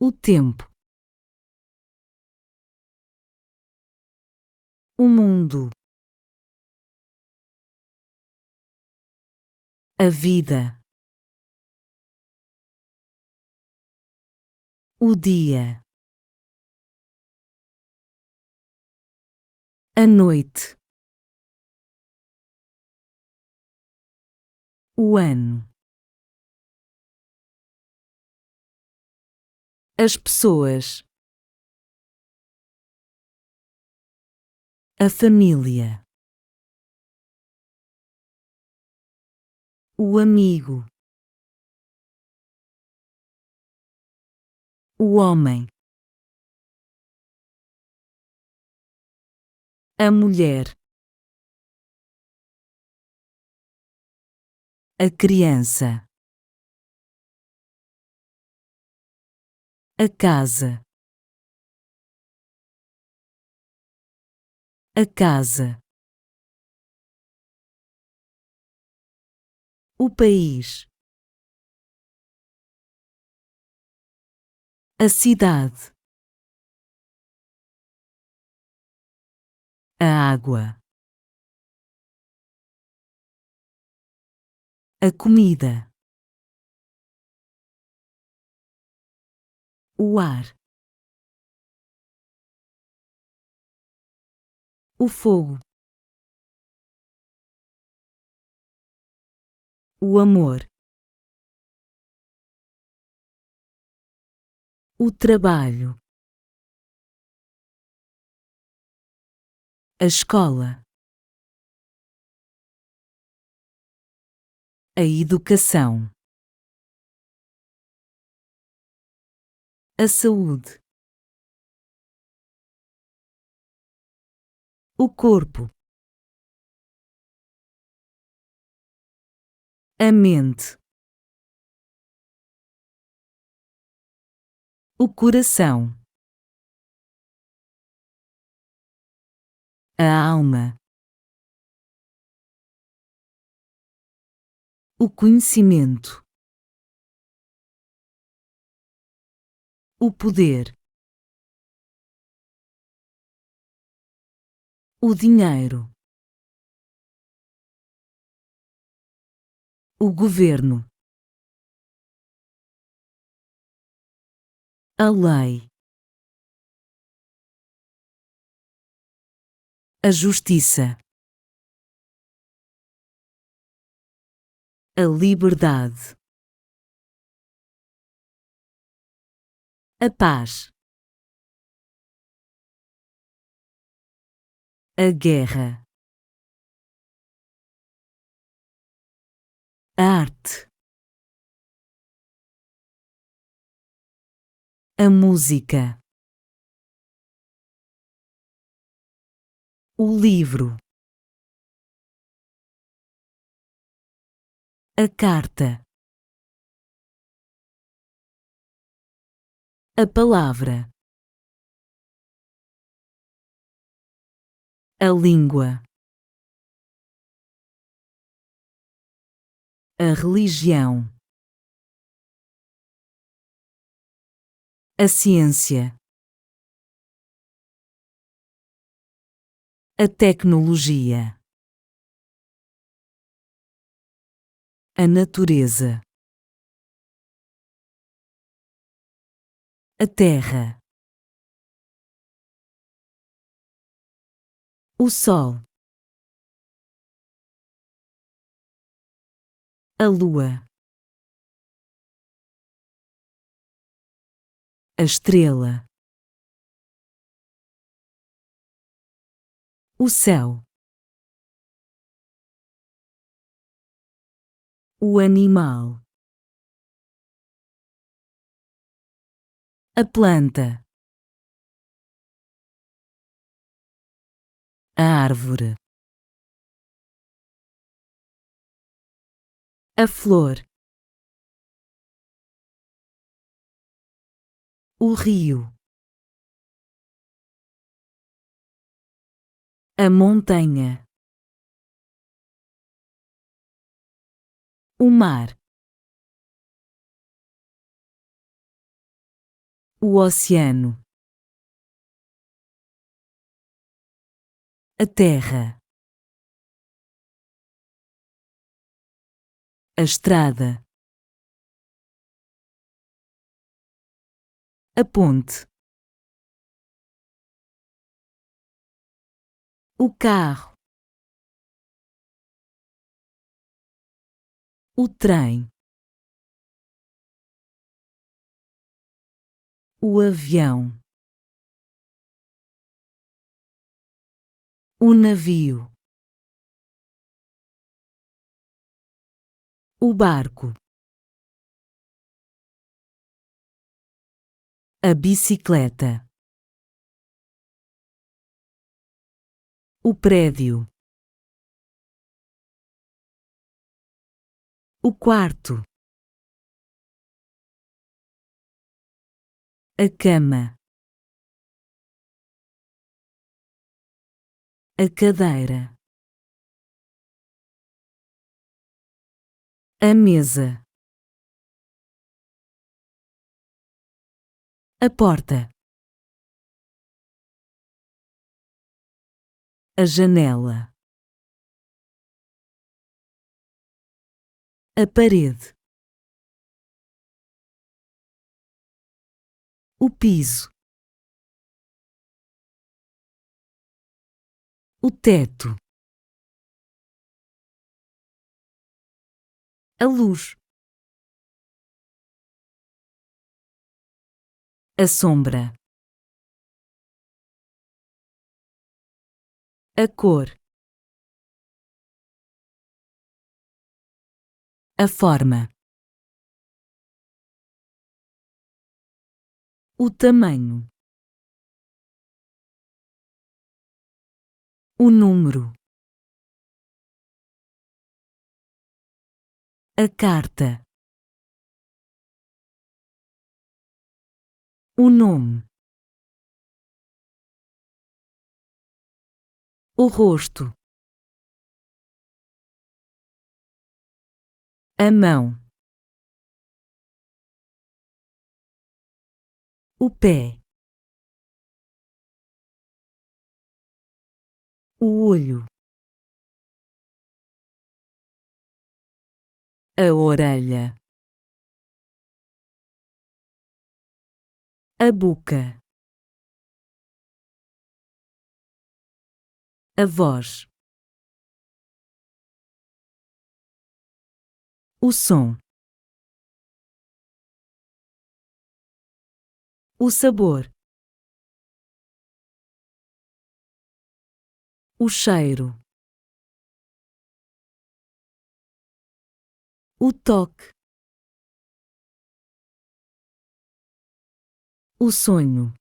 o tempo, o mundo, a vida, o dia, a noite, o ano, as pessoas, a família, o amigo, o homem, a mulher, a criança, a casa, o país, a cidade, a água, a comida, o ar, o fogo, o amor, o trabalho, a escola, a educação, a saúde, o corpo, a mente, o coração, a alma, o conhecimento, o poder, o dinheiro, o governo, a lei, a justiça, a liberdade, a paz, a guerra, a arte, a música, o livro, a carta, a palavra, a língua, a religião, a ciência, a tecnologia, a natureza, a terra, o sol, a lua, a estrela, o céu, o animal, a planta, a árvore, a flor, o rio, a montanha, o mar, o oceano, a terra, a estrada, a ponte, o carro, o trem, o avião, o navio, o barco, a bicicleta, o prédio, o quarto, a cama, a cadeira, a mesa, a porta, a janela, a parede, o piso, o teto, a luz, a sombra, a cor, a forma, o tamanho, o número, a carta, o nome, o rosto, a mão, o pé, o olho, a orelha, a boca, a voz, o som, o sabor, o cheiro, o toque, o sonho,